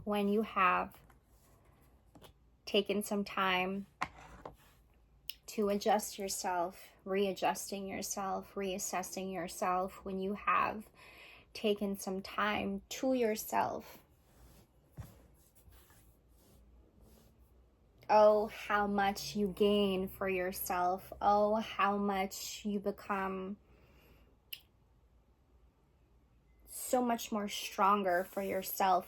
when you have taken some time to adjust yourself, readjusting yourself, reassessing yourself, when you have taken some time to yourself. Oh, how much you gain for yourself. Oh, how much you become so much more stronger for yourself,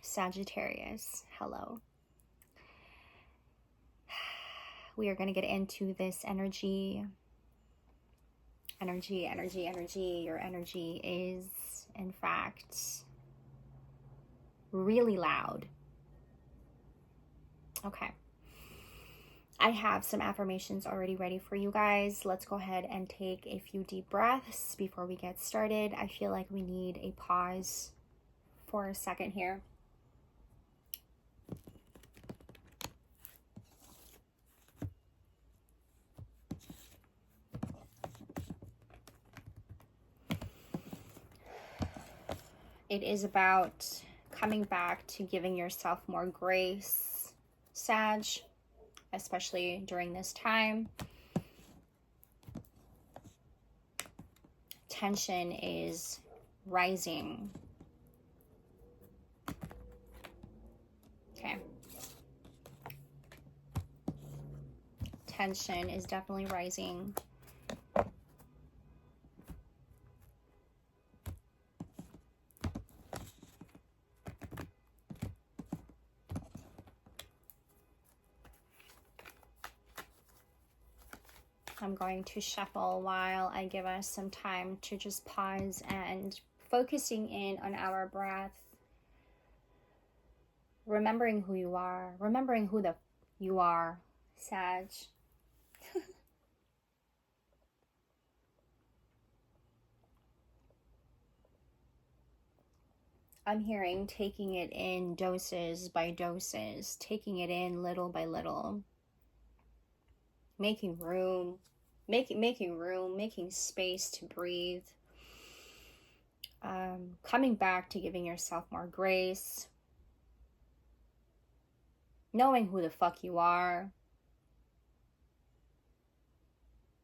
Sagittarius, hello. We are going to get into this energy. Your energy is, in fact, really loud. Okay. I have some affirmations already ready for you guys. Let's go ahead and take a few deep breaths before we get started. I feel like we need a pause for a second here. It is about coming back to giving yourself more grace, Sag, especially during this time. Tension is rising. Okay. Tension is definitely rising. I'm going to shuffle while I give us some time to just pause and focusing in on our breath. Remembering who you are. Remembering who you are, Sag. I'm hearing taking it in doses by doses. Taking it in little by little. Making room. Making room, making space to breathe, coming back to giving yourself more grace, knowing who the fuck you are,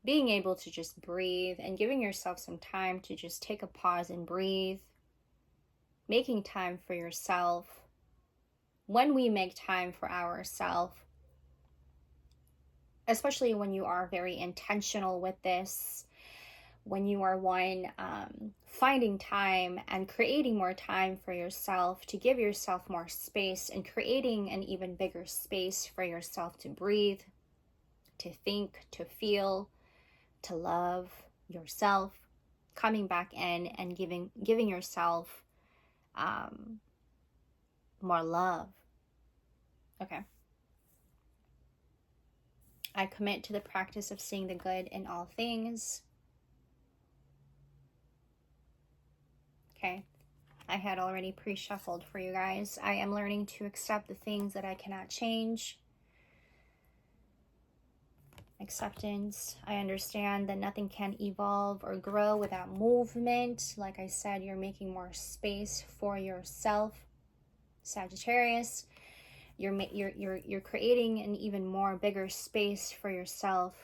being able to just breathe and giving yourself some time to just take a pause and breathe, making time for yourself. When we make time for ourselves, especially when you are very intentional with this, when you are finding time and creating more time for yourself, to give yourself more space and creating an even bigger space for yourself to breathe, to think, to feel, to love yourself, coming back in and giving yourself more love. Okay. I commit to the practice of seeing the good in all things. Okay. I had already pre-shuffled for you guys. I am learning to accept the things that I cannot change. Acceptance. I understand that nothing can evolve or grow without movement. Like I said, you're making more space for yourself, Sagittarius. You're creating an even more bigger space for yourself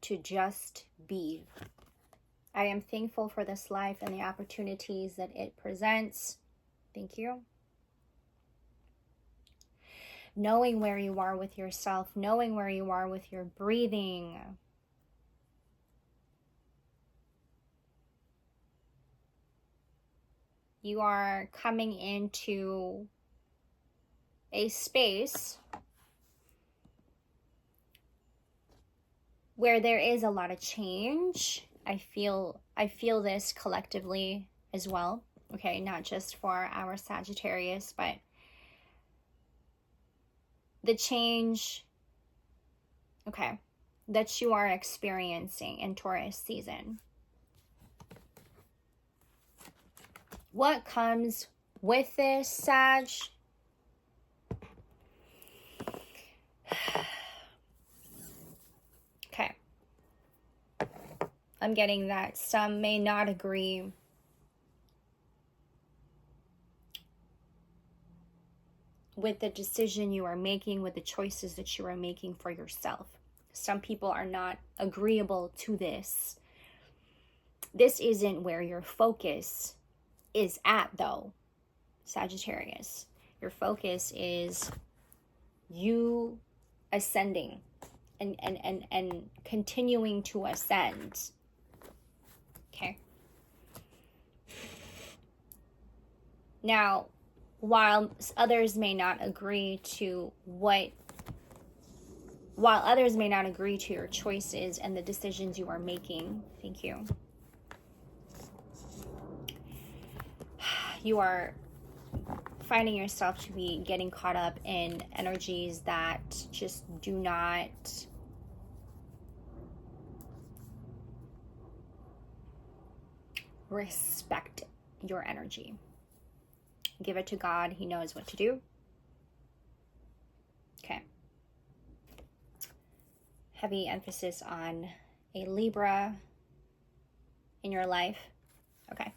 to just be. I am thankful for this life and the opportunities that it presents. Thank you. Knowing where you are with yourself, knowing where you are with your breathing. You are coming into a space where there is a lot of change. I feel this collectively as well. Okay, not just for our Sagittarius, but the change, okay, that you are experiencing in Taurus season. What comes with this, Sag? Okay. I'm getting that some may not agree with the decision you are making, with the choices that you are making for yourself. Some people are not agreeable to this. This isn't where your focus is at, though, Sagittarius. Your focus is you ascending and continuing to ascend. Okay. Now, while others may not agree to your choices and the decisions you are making, thank you. You are finding yourself to be getting caught up in energies that just do not respect your energy. Give it to God. He knows what to do. Okay. Heavy emphasis on a Libra in your life. Okay.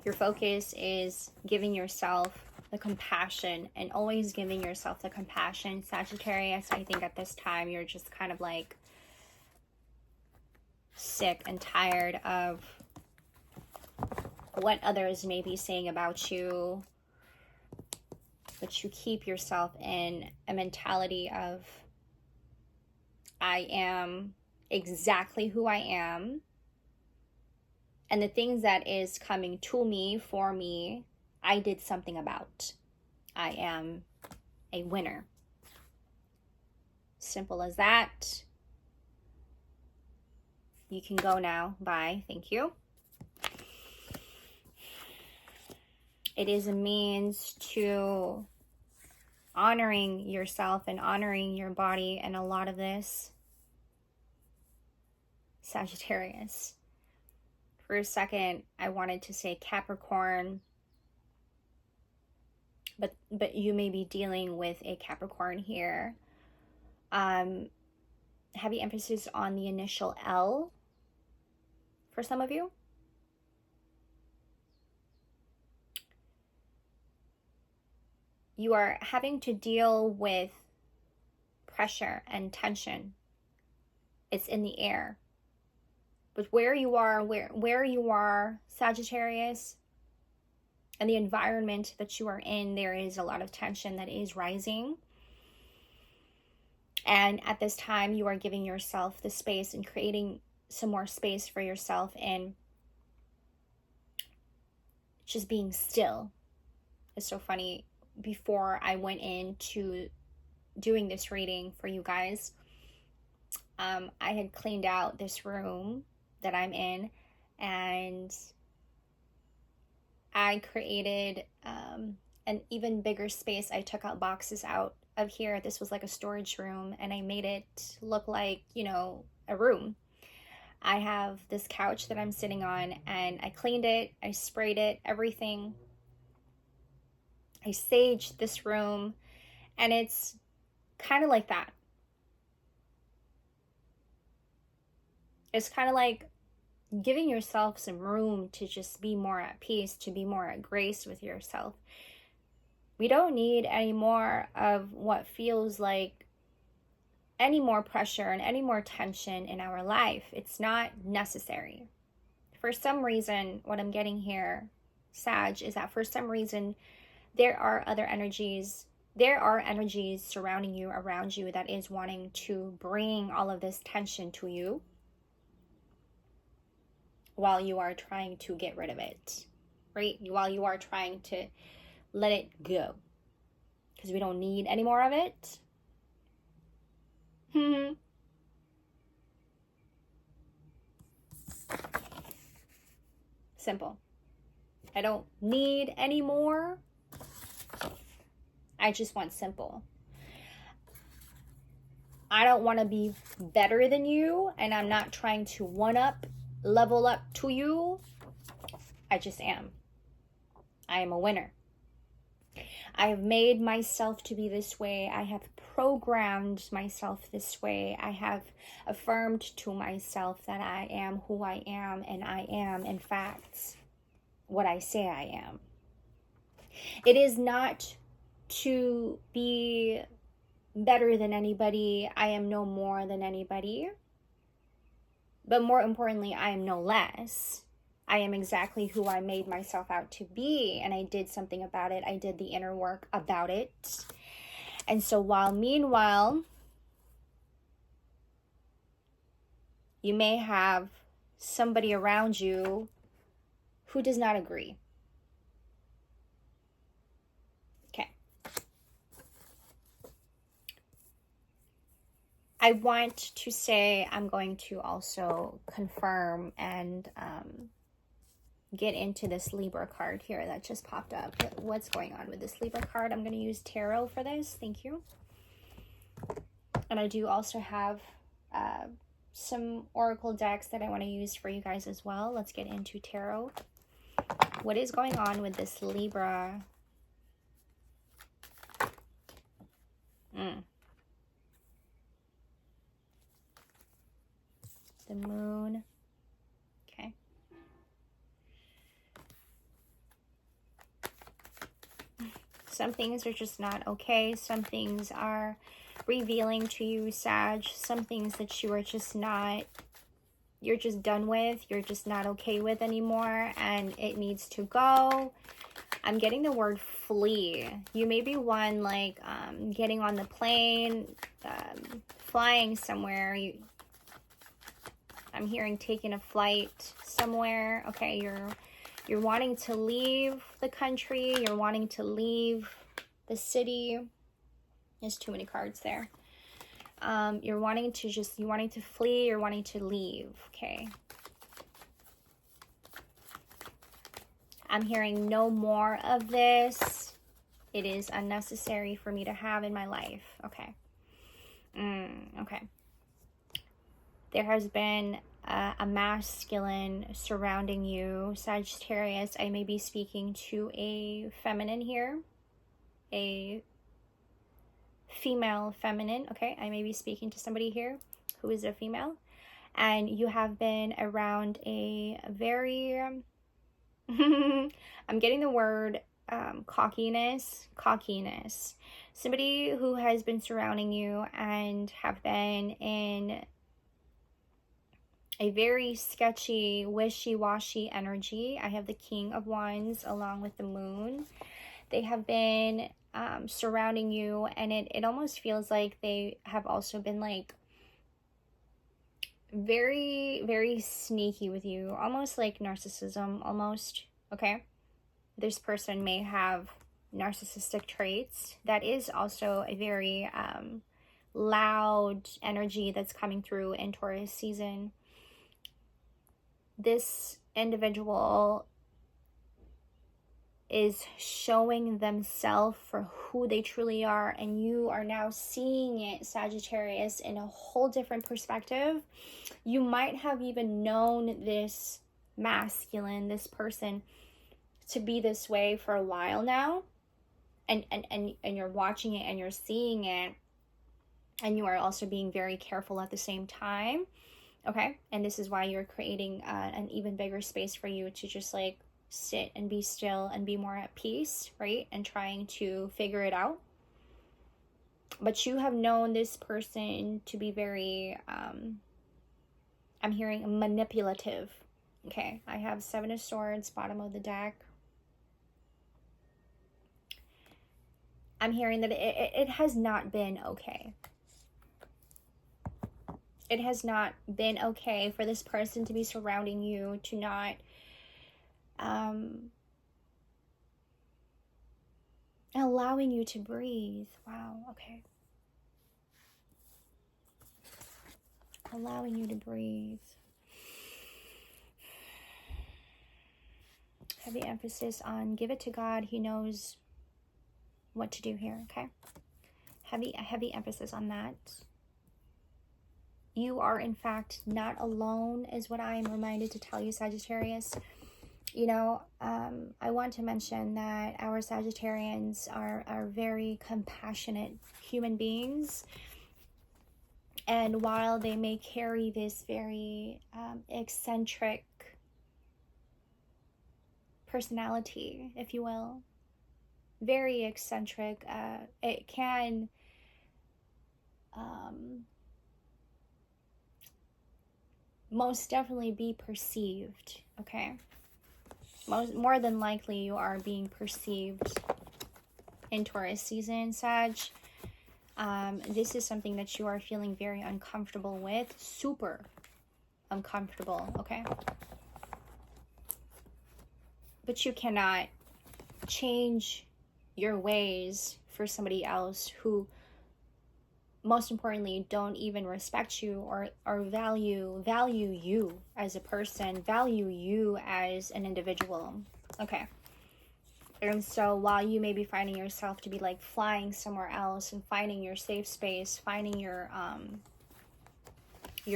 Your focus is giving yourself the compassion, and always giving yourself the compassion. Sagittarius, I think at this time you're just kind of like sick and tired of what others may be saying about you, but you keep yourself in a mentality of, I am exactly who I am, and the things that is coming to me, for me, I did something about. I am a winner. Simple as that. You can go now. Bye. Thank you. It is a means to honoring yourself and honoring your body, and a lot of this, Sagittarius. For a second, I wanted to say Capricorn, but you may be dealing with a Capricorn here. Heavy emphasis on the initial L for some of you. You are having to deal with pressure and tension. It's in the air. But where you are, Sagittarius, and the environment that you are in, there is a lot of tension that is rising. And at this time, you are giving yourself the space and creating some more space for yourself and just being still. It's so funny. Before I went into doing this reading for you guys, I had cleaned out this room that I'm in, and I created an even bigger space. I took out boxes out of here. This was like a storage room, and I made it look like, a room. I have this couch that I'm sitting on, and I cleaned it, I sprayed it, everything. I saged this room, and it's kind of like that. It's kind of like giving yourself some room to just be more at peace, to be more at grace with yourself. We don't need any more of what feels like any more pressure and any more tension in our life. It's not necessary. For some reason, what I'm getting here, Sag, is that for some reason, there are other energies. There are energies surrounding you, around you, that is wanting to bring all of this tension to you while you are trying to get rid of it, right? While you are trying to let it go, because we don't need any more of it. Simple. I don't need any more. I just want simple. I don't want to be better than you, and I'm not trying to level up to you. I just am. I am a winner. I have made myself to be this way. I have programmed myself this way. I have affirmed to myself that I am who I am, and I am, in fact, what I say I am. It is not to be better than anybody. I am no more than anybody. But more importantly, I am no less. I am exactly who I made myself out to be, and I did something about it. I did the inner work about it. And so meanwhile, you may have somebody around you who does not agree. Okay. I want to say, I'm going to also confirm and get into this Libra card here that just popped up. What's going on with this Libra card? I'm going to use tarot for this. Thank you. And I do also have some oracle decks that I want to use for you guys as well. Let's get into tarot. What is going on with this Libra? The moon. Okay. Some things are just not okay. Some things are revealing to you, Sag. Some things that you are just not, you're just done with. You're just not okay with anymore. And it needs to go. I'm getting the word flee. You may be one like getting on the plane, flying somewhere. I'm hearing taking a flight somewhere. Okay, you're wanting to leave the country. You're wanting to leave the city. There's too many cards there. You're wanting to flee. You're wanting to leave. Okay. I'm hearing no more of this. It is unnecessary for me to have in my life. Okay. Okay. There has been a masculine surrounding you, Sagittarius. I may be speaking to a feminine here, a female feminine. Okay, I may be speaking to somebody here who is a female, and you have been around a very I'm getting the word cockiness. Somebody who has been surrounding you and have been in a very sketchy, wishy-washy energy. I have the King of Wands along with the Moon. They have been surrounding you, and it almost feels like they have also been like very, very sneaky with you, almost like narcissism, almost. Okay, this person may have narcissistic traits. That is also a very loud energy that's coming through in Taurus season. This individual is showing themselves for who they truly are, and you are now seeing it, Sagittarius, in a whole different perspective. You might have even known this masculine, this person, to be this way for a while now, and you're watching it and you're seeing it, and you are also being very careful at the same time. Okay, and this is why you're creating an even bigger space for you to just like sit and be still and be more at peace, right? And trying to figure it out. But you have known this person to be very, I'm hearing manipulative. Okay, I have Seven of Swords, bottom of the deck. I'm hearing that it has not been okay. It has not been okay for this person to be surrounding you, to not allowing you to breathe. Wow, okay. Allowing you to breathe. Heavy emphasis on give it to God. He knows what to do here, okay? Heavy emphasis on that. You are, in fact, not alone, is what I am reminded to tell you, Sagittarius. You know, I want to mention that our Sagittarians are very compassionate human beings. And while they may carry this very eccentric personality, if you will. Very eccentric. It can most definitely be perceived, okay? More than likely you are being perceived in Taurus season, Sag. This is something that you are feeling very uncomfortable with. Super uncomfortable, okay? But you cannot change your ways for somebody else who, most importantly, don't even respect you or value you as a person, value you as an individual, okay? And so while you may be finding yourself to be like flying somewhere else and finding your safe space, finding your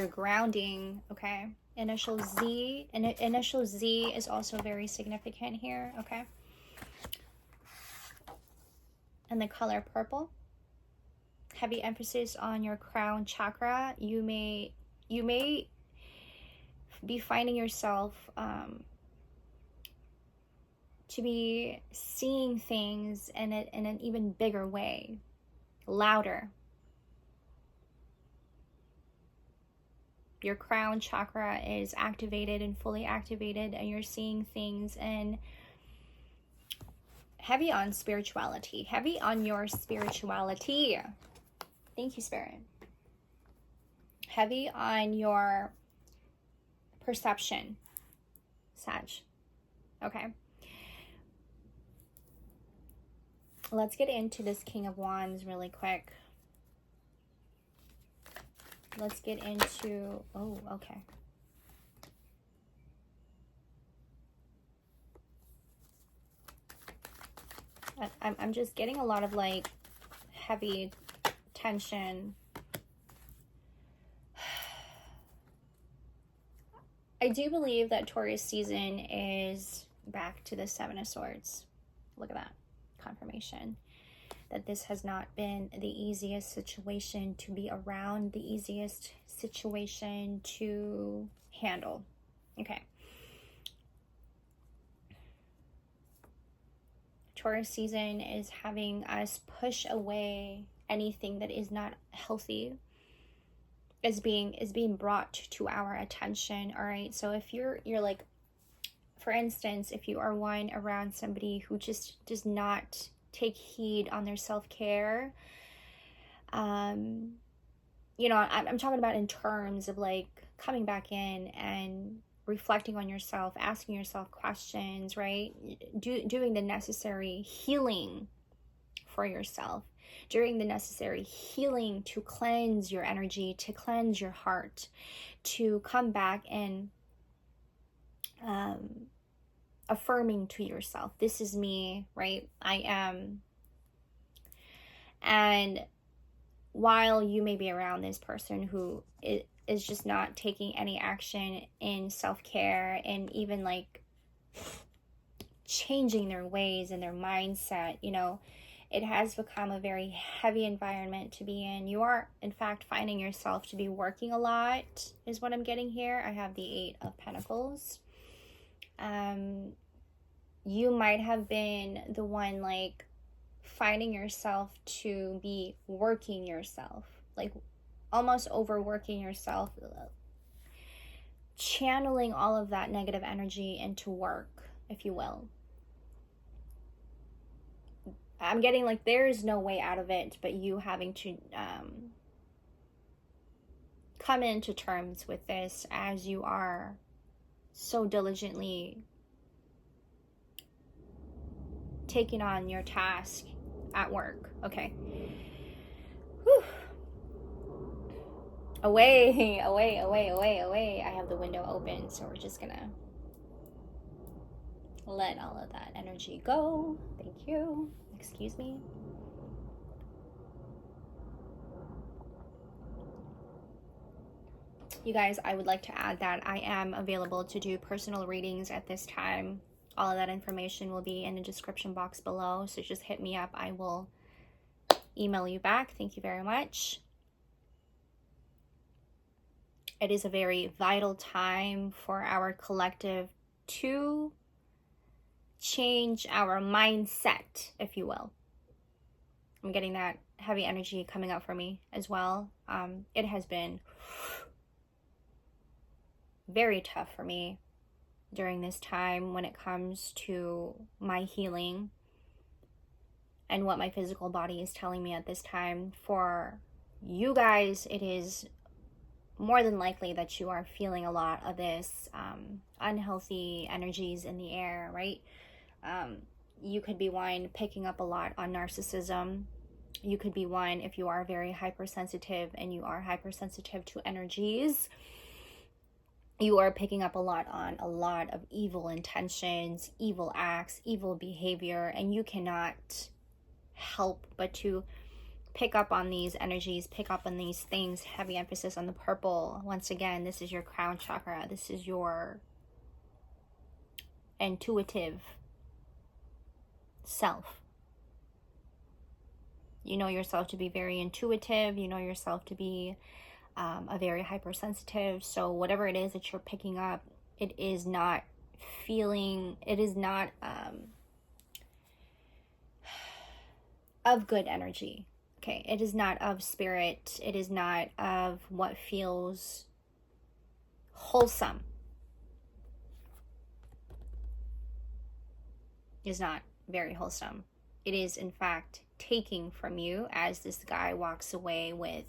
grounding, okay? Initial Z, and initial Z is also very significant here, okay? And the color purple. Heavy emphasis on your crown chakra. You may be finding yourself to be seeing things in an even bigger way, louder. Your crown chakra is activated and fully activated, and you're seeing things in heavy on spirituality, heavy on your spirituality. Thank you, Spirit. Heavy on your perception, Sag. Okay. Let's get into this King of Wands really quick. Let's get into, oh, okay. I'm just getting a lot of like heavy tension. I do believe that Taurus season is back to the Seven of Swords. Look at that confirmation. That this has not been the easiest situation to be around, the easiest situation to handle. Okay. Taurus season is having us push away anything that is not healthy, is being brought to our attention. All right. So if you're like, for instance, if you are one around somebody who just does not take heed on their self-care, you know, I'm talking about in terms of like coming back in and reflecting on yourself, asking yourself questions, right? Doing the necessary healing for yourself, doing the necessary healing to cleanse your energy, to cleanse your heart, to come back and affirming to yourself, this is me, right? I am. And while you may be around this person who is just not taking any action in self-care and even like changing their ways and their mindset, you know, it has become a very heavy environment to be in. You are, in fact, finding yourself to be working a lot, is what I'm getting here. I have the 8 of Pentacles. You might have been the one like finding yourself to be working yourself, like almost overworking yourself, channeling all of that negative energy into work, if you will. I'm getting like there's no way out of it but you having to come into terms with this as you are so diligently taking on your task at work. Okay. Whew. Away. I have the window open, so we're just gonna let all of that energy go. Thank you. Excuse me. You guys, I would like to add that I am available to do personal readings at this time. All of that information will be in the description box below, so just hit me up. I will email you back. Thank you very much. It is a very vital time for our collective to change our mindset, if you will. I'm getting that heavy energy coming up for me as well. It has been very tough for me during this time when it comes to my healing and what my physical body is telling me at this time. For you guys, it is more than likely that you are feeling a lot of this unhealthy energies in the air, right? You could be one picking up a lot on narcissism. You could be one, if you are very hypersensitive and you are hypersensitive to energies, you are picking up a lot on a lot of evil intentions, evil acts, evil behavior, and you cannot help but to pick up on these energies, pick up on these things. Heavy emphasis on the purple. Once again, this is your crown chakra. This is your intuitive self. You know yourself to be very intuitive. You know yourself to be a very hypersensitive. So whatever it is that you're picking up, it is not feeling, it is not of good energy. Okay, it is not of spirit. It is not of what feels wholesome. It is not very wholesome. It is, in fact, taking from you, as this guy walks away with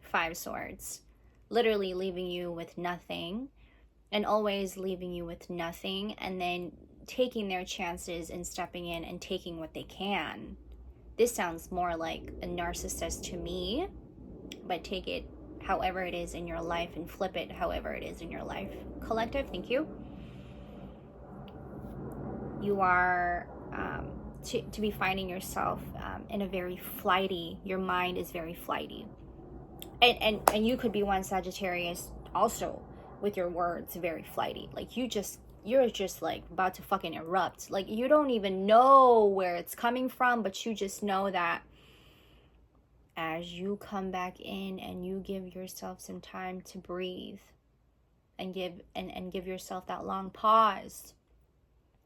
5 swords, literally leaving you with nothing, and always leaving you with nothing, and then taking their chances and stepping in and taking what they can. This sounds more like a narcissist to me, but take it however it is in your life and flip it however it is in your life. Collective, thank you. You are to be finding yourself in a very flighty, your mind is very flighty. And you could be one, Sagittarius, also with your words very flighty. Like you're just like about to fucking erupt. Like you don't even know where it's coming from, but you just know that as you come back in and you give yourself some time to breathe and give yourself that long pause,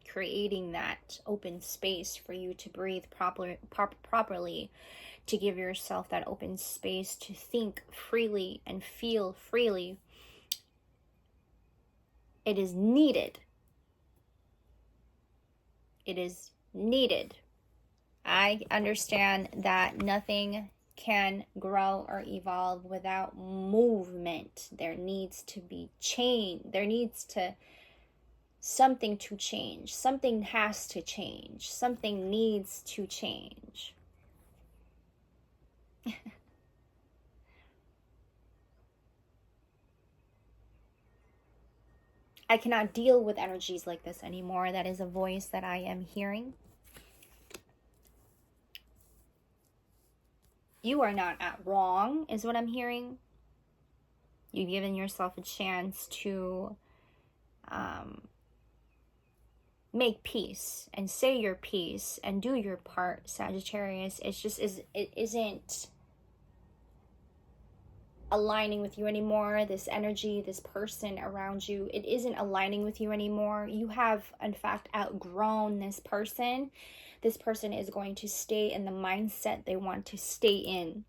creating that open space for you to breathe properly, to give yourself that open space to think freely and feel freely. It is needed. It is needed. I understand that nothing can grow or evolve without movement. There needs to be change. There needs to something to change. Something has to change. Something needs to change. I cannot deal with energies like this anymore. That is a voice that I am hearing. You are not at wrong, is what I'm hearing. You've given yourself a chance to make peace and say your piece and do your part, Sagittarius. It isn't aligning with you anymore. This energy, this person around you, it isn't aligning with you anymore. You have, in fact, outgrown this person. This person is going to stay in the mindset they want to stay in.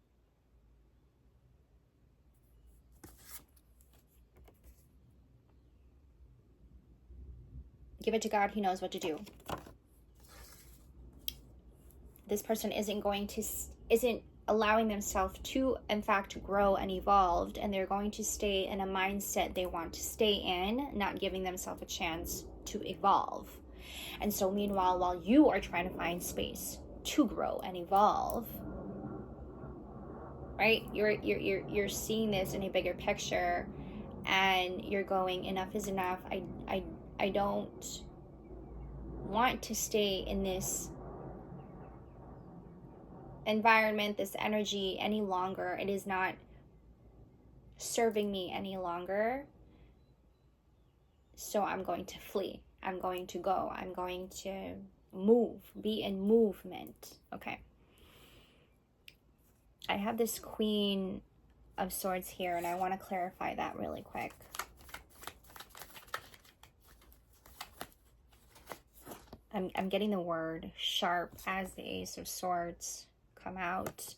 Give it to God. He knows what to do. This person isn't allowing themselves to, in fact, grow and evolve, and they're going to stay in a mindset they want to stay in, not giving themselves a chance to evolve. And so meanwhile, while you are trying to find space to grow and evolve, right, you're seeing this in a bigger picture, and you're going, enough is enough. I don't want to stay in this environment, this energy any longer. It is not serving me any longer. So I'm going to flee. I'm going to go. I'm going to move, be in movement. Okay. I have this Queen of Swords here, and I want to clarify that really quick. I'm getting the word sharp as the Ace of Swords come out.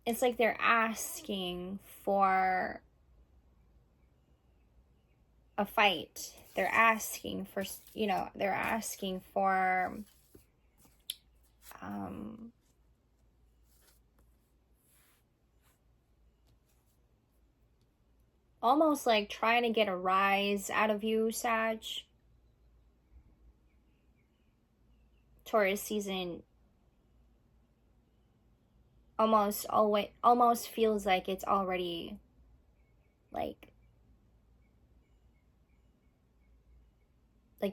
It's like they're asking for a fight. They're asking for, you know, they're asking for almost like trying to get a rise out of you, Sag. Taurus season almost feels like it's already like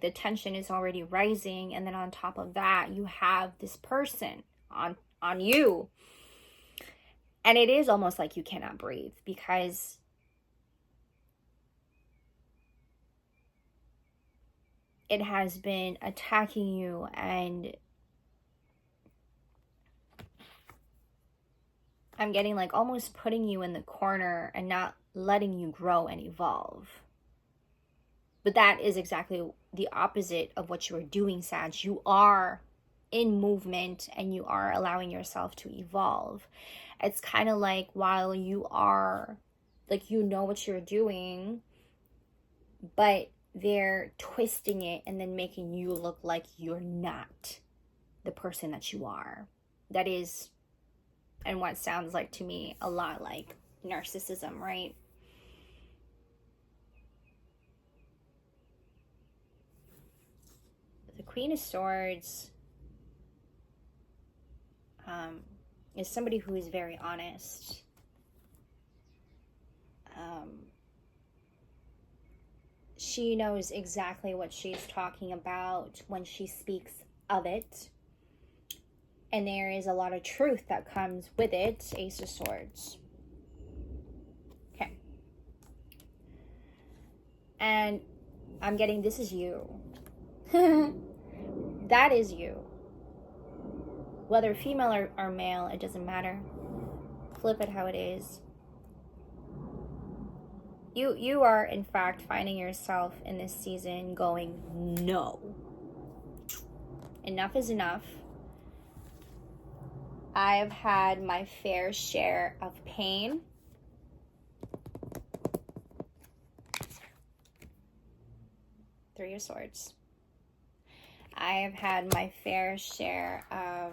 the tension is already rising, and then on top of that you have this person on you, and it is almost like you cannot breathe because it has been attacking you and I'm getting like almost putting you in the corner and not letting you grow and evolve. But that is exactly the opposite of what you are doing, Sag. You are in movement and you are allowing yourself to evolve. It's kind of like while you are, like, you know what you're doing, but they're twisting it and then making you look like you're not the person that you are. That is, and what sounds like to me a lot like narcissism, right? The Queen of Swords is somebody who is very honest. She knows exactly what she's talking about when she speaks of it. And there is a lot of truth that comes with it. Ace of Swords. Okay. And I'm getting, this is you. That is you. Whether female or male, it doesn't matter. Flip it how it is. You are, in fact, finding yourself in this season going, no. Enough is enough. I've had my fair share of pain. Three of Swords. I have had my fair share of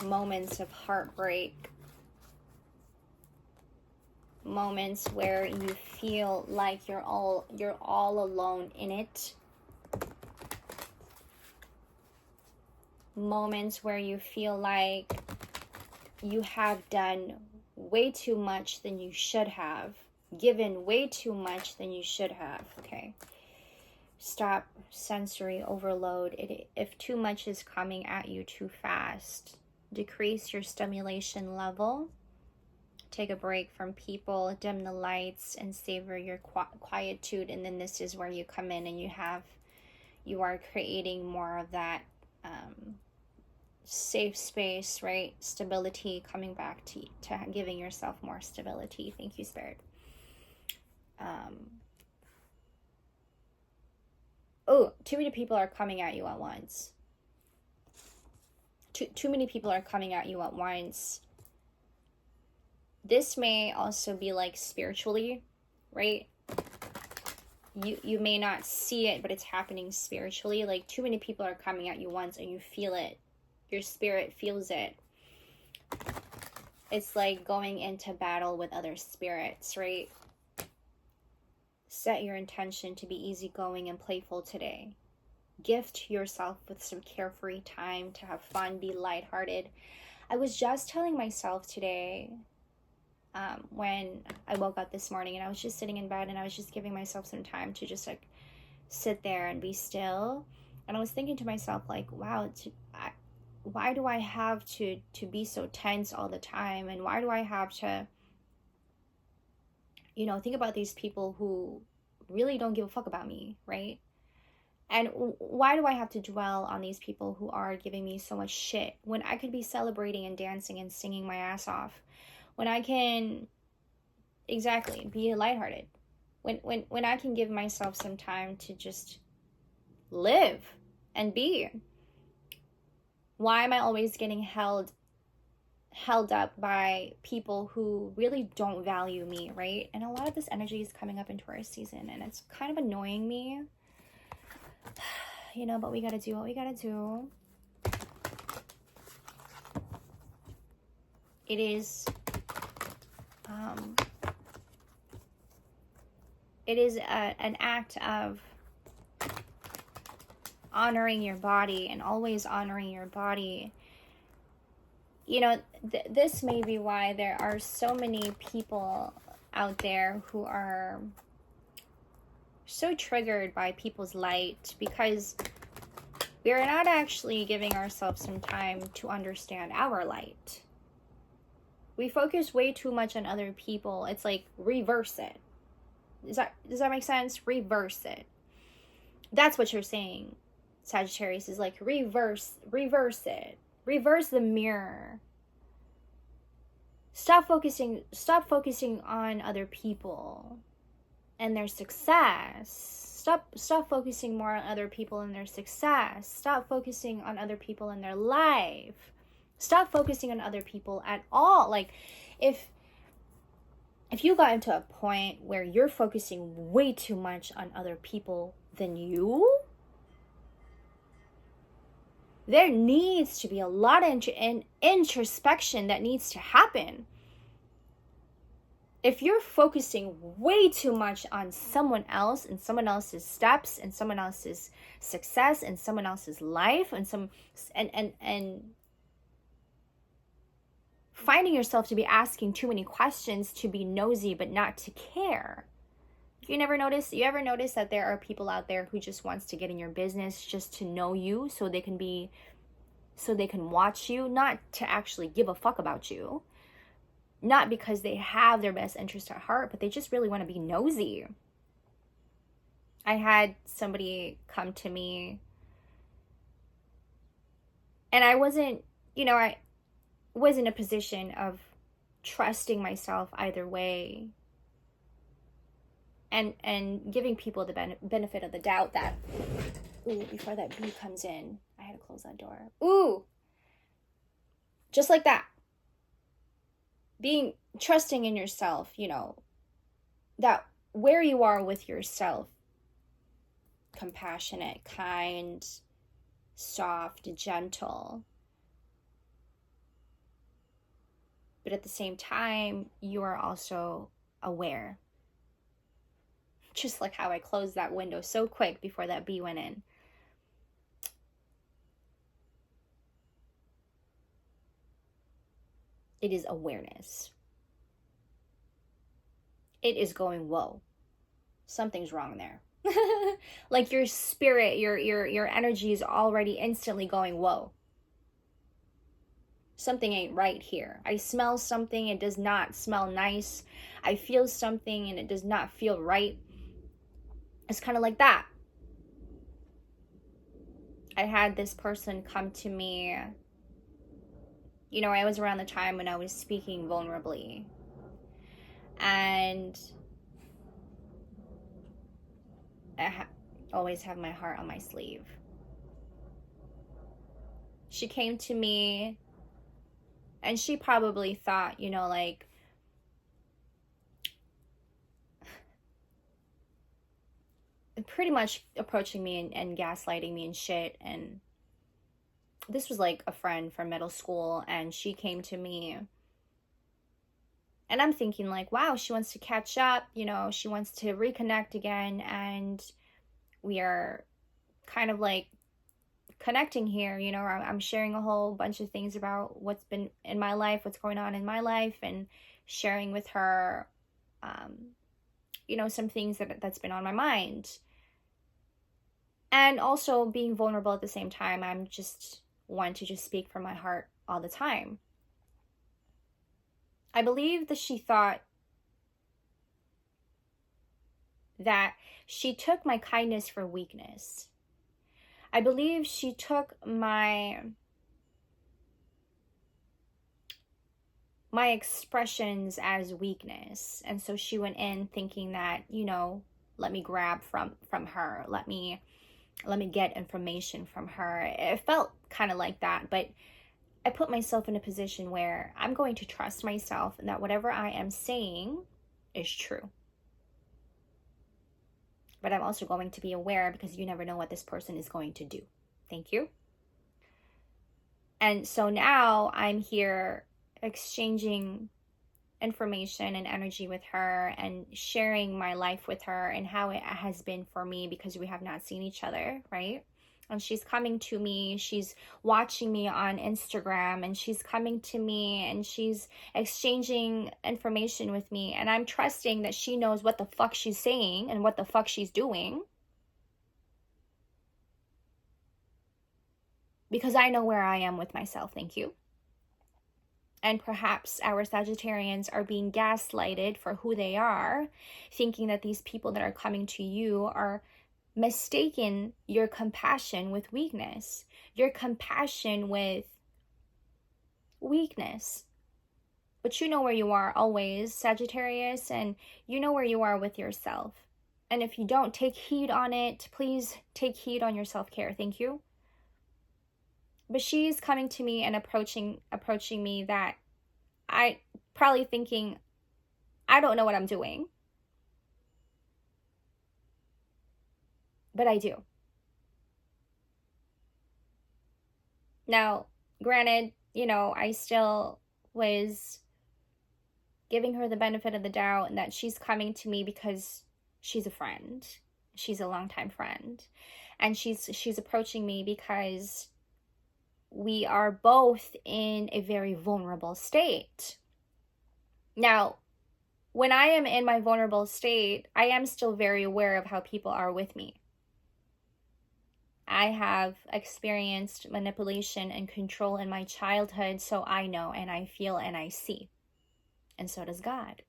moments of heartbreak, moments where you feel like you're all alone in it, moments where you feel like you have done way too much than you should have, given way too much than you should have. Okay, stop sensory overload. If too much is coming at you too fast, decrease your stimulation level. Take a break from people, dim the lights, and savor your quietude. And then this is where you come in and you are creating more of that safe space, right? Stability, coming back to giving yourself more stability. Thank you, Spirit. Oh, too many people are coming at you at once. Too many people are coming at you at once. This may also be like spiritually, right? You may not see it, but it's happening spiritually. Like too many people are coming at you once and you feel it. Your spirit feels it. It's like going into battle with other spirits, right? Set your intention to be easygoing and playful today. Gift yourself with some carefree time to have fun, be lighthearted. I was just telling myself today, when I woke up this morning and I was just sitting in bed and I was just giving myself some time to just like sit there and be still. And I was thinking to myself like, wow, why do I have to be so tense all the time? And why do I have to, think about these people who really don't give a fuck about me, right? And why do I have to dwell on these people who are giving me so much shit when I could be celebrating and dancing and singing my ass off? When I can, exactly, be lighthearted. When I can give myself some time to just live and be. Why am I always getting held up by people who really don't value me, right? And a lot of this energy is coming up in Taurus season, and it's kind of annoying me. You know, but we gotta do what we gotta do. It is an act of honoring your body, and always honoring your body. You know, this may be why there are so many people out there who are so triggered by people's light, because we are not actually giving ourselves some time to understand our light. We focus way too much on other people. It's like, reverse it. Does that make sense? Reverse it. That's what you're saying, Sagittarius, is like, reverse it. Reverse the mirror. Stop focusing on other people and their success. Stop focusing more on other people and their success. Stop focusing on other people and their life. Stop focusing on other people at all. Like, if you got into a point where you're focusing way too much on other people than you, there needs to be a lot of introspection that needs to happen. If you're focusing way too much on someone else and someone else's steps and someone else's success and someone else's life and finding yourself to be asking too many questions, to be nosy but not to care. You ever notice that there are people out there who just wants to get in your business just to know you, so they can watch you, not to actually give a fuck about you, not because they have their best interest at heart, but they just really want to be nosy. I had somebody come to me, and I wasn't in a position of trusting myself either way, and giving people the benefit of the doubt that, ooh, before that bee comes in, I had to close that door. Ooh, just like that. Trusting in yourself, that where you are with yourself, compassionate, kind, soft, gentle, but at the same time, you are also aware. Just like how I closed that window so quick before that bee went in. It is awareness. It is going, whoa, something's wrong there. Like your spirit, your energy is already instantly going, whoa, something ain't right here. I smell something, it does not smell nice. I feel something and it does not feel right. It's kind of like that. I had this person come to me, I was around the time when I was speaking vulnerably, and I always have my heart on my sleeve. She came to me, and she probably thought, pretty much approaching me and gaslighting me and shit. And this was like a friend from middle school, and she came to me, and I'm thinking like, wow, she wants to catch up, she wants to reconnect again, and we are kind of like connecting here. I'm sharing a whole bunch of things about what's been in my life, what's going on in my life, and sharing with her some things that's been on my mind, and also being vulnerable at the same time. I'm just one to just speak from my heart all the time. I believe that she thought that she took my kindness for weakness. I believe she took my expressions as weakness. And so she went in thinking that, you know, let me grab from her. Let me get information from her. It felt kind of like that, but I put myself in a position where I'm going to trust myself and that whatever I am saying is true. But I'm also going to be aware, because you never know what this person is going to do. Thank you. And so now I'm here exchanging information and energy with her and sharing my life with her and how it has been for me, because we have not seen each other, right? And she's coming to me, she's watching me on Instagram, and she's coming to me and she's exchanging information with me, and I'm trusting that she knows what the fuck she's saying and what the fuck she's doing, because I know where I am with myself. Thank you. And perhaps our Sagittarians are being gaslighted for who they are, thinking that these people that are coming to you are mistaken your compassion with weakness, your compassion with weakness. But you know where you are always, Sagittarius, and you know where you are with yourself. And if you don't take heed on it, please take heed on your self-care. Thank you. But she's coming to me and approaching me that I probably thinking, I don't know what I'm doing. But I do. Now, granted, you know, I still was giving her the benefit of the doubt, and that she's coming to me because she's a friend. She's a longtime friend. And she's approaching me because we are both in a very vulnerable state. Now, when I am in my vulnerable state, I am still very aware of how people are with me. I have experienced manipulation and control in my childhood, so I know and I feel and I see. And so does God.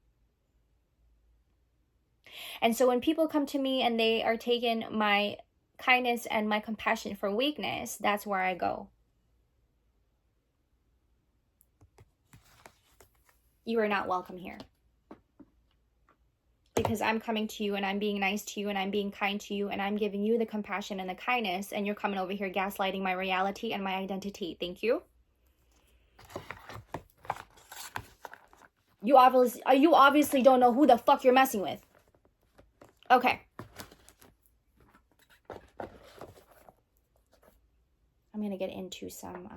And so when people come to me and they are taking my kindness and my compassion for weakness, that's where I go. You are not welcome here. Because I'm coming to you and I'm being nice to you and I'm being kind to you and I'm giving you the compassion and the kindness, and you're coming over here gaslighting my reality and my identity. Thank you. You obviously don't know who the fuck you're messing with. Okay. I'm going to get into some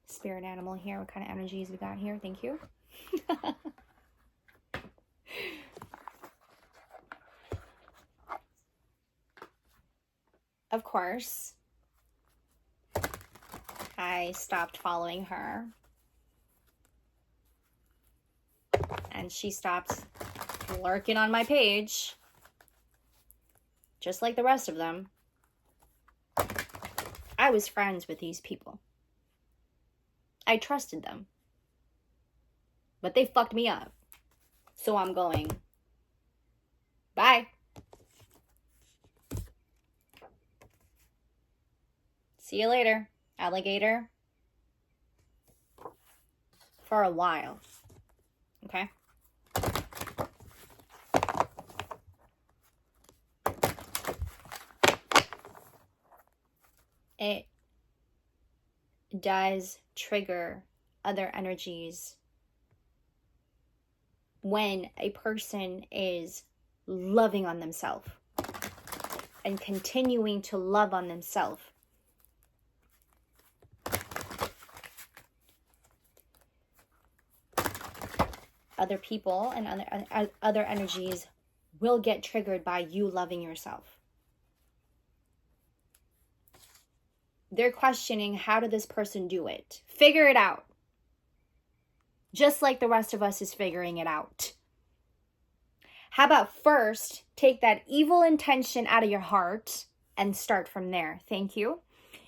spirit animal here. What kind of energies we got here? Thank you. Of course, I stopped following her. And she stopped lurking on my page. Just like the rest of them. I was friends with these people. I trusted them. But they fucked me up. So I'm going. Bye. See you later, alligator. For a while. Okay? It does trigger other energies when a person is loving on themselves and continuing to love on themselves. Other people and other energies will get triggered by you loving yourself. They're questioning, how did this person do it? Figure it out. Just like the rest of us is figuring it out. How about first take that evil intention out of your heart and start from there? Thank you.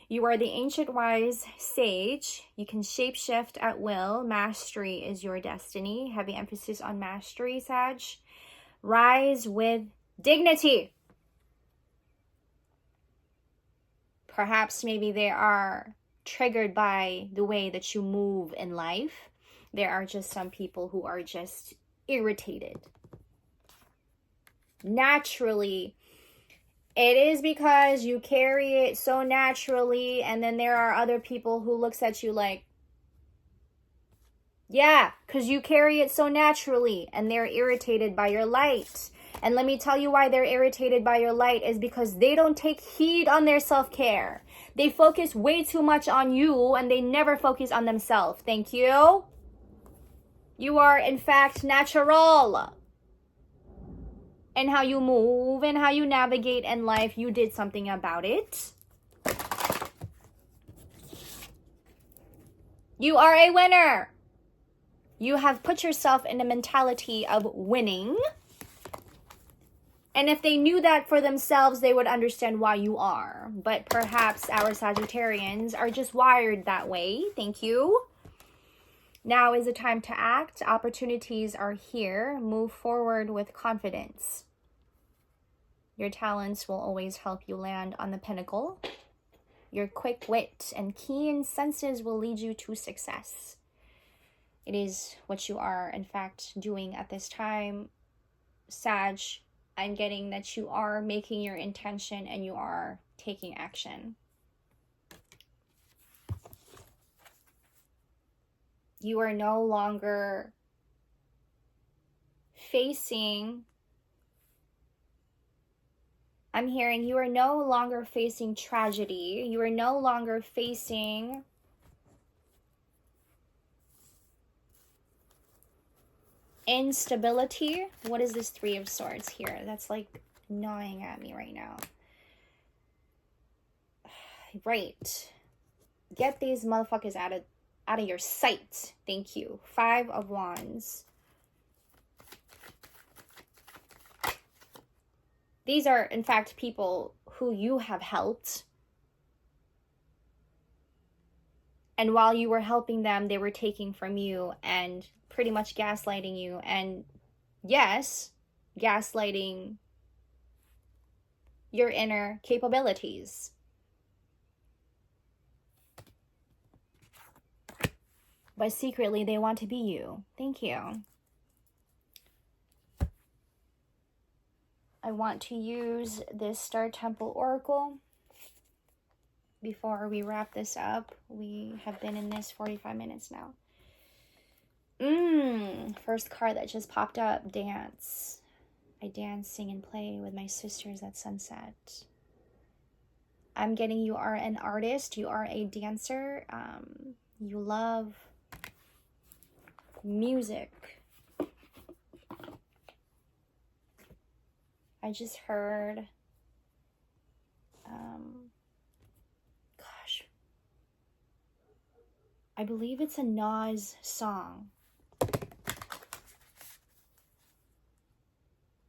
You are the ancient wise sage. You can shapeshift at will. Mastery is your destiny. Heavy emphasis on mastery, Sag. Rise with Dignity. Perhaps maybe they are triggered by the way that you move in life. There are just some people who are just irritated. Naturally, it is because you carry it so naturally, and then there are other people who looks at you like, yeah, because you carry it so naturally, and they're irritated by your light. And let me tell you why they're irritated by your light is because they don't take heed on their self-care. They focus way too much on you, and they never focus on themselves. Thank you. You are, in fact, natural. And how you move and how you navigate in life, you did something about it. You are a winner. You have put yourself in the mentality of winning. And if they knew that for themselves, they would understand why you are. But perhaps our Sagittarians are just wired that way. Thank you. Now is the time to act. Opportunities are here. Move forward with confidence. Your talents will always help you land on the pinnacle. Your quick wit and keen senses will lead you to success. It is what you are, in fact, doing at this time. Sag, I'm getting that you are making your intention and you are taking action. You are no longer facing, I'm hearing you are no longer facing tragedy. You are no longer facing instability. What is this Three of Swords here? That's like gnawing at me right now. Right. Get these motherfuckers out of your sight. Thank you. Five of Wands. These are, in fact, people who you have helped. And while you were helping them, they were taking from you and pretty much gaslighting you. And yes, gaslighting your inner capabilities. But secretly, they want to be you. Thank you. I want to use this Star Temple Oracle before we wrap this up. We have been in this 45 minutes now. First card that just popped up, dance. I dance, sing, and play with my sisters at sunset. I'm getting you are an artist. You are a dancer. You love music. I just heard, gosh, I believe it's a Nas song.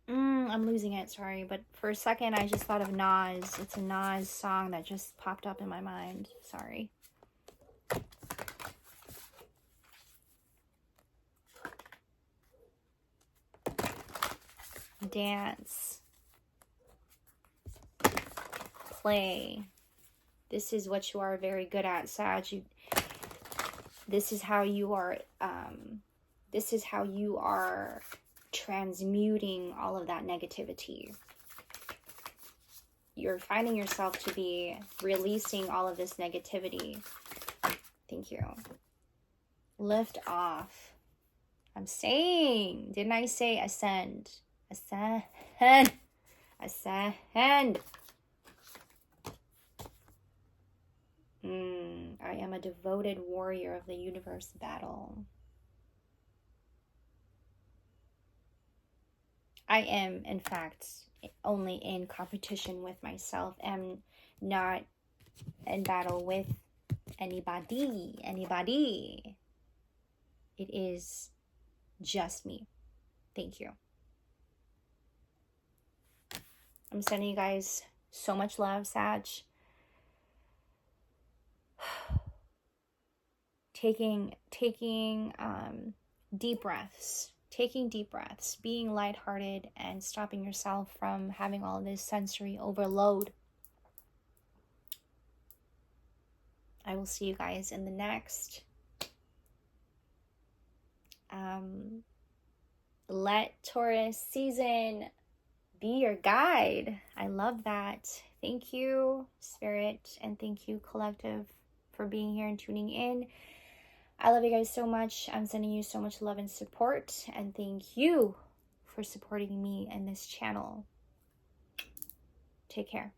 I'm losing it, sorry, but for a second I just thought of Nas. It's a Nas song that just popped up in my mind. Sorry. Dance. Play. This is what you are very good at, Sag. This is how you are transmuting all of that negativity. You're finding yourself to be releasing all of this negativity. Thank you. Lift off. I'm saying, didn't I say ascend? Ascend. Ascend. I am a devoted warrior of the universe battle. I am, in fact, only in competition with myself. I'm not in battle with anybody. It is just me. Thank you. I'm sending you guys so much love, Sag. Taking deep breaths. taking deep breaths, being lighthearted, and stopping yourself from having all this sensory overload. I will see you guys in the next. Let Taurus season be your guide. I love that. Thank you, Spirit, and thank you, Collective, for being here and tuning in. I love you guys so much. I'm sending you so much love and support, and thank you for supporting me and this channel. Take care.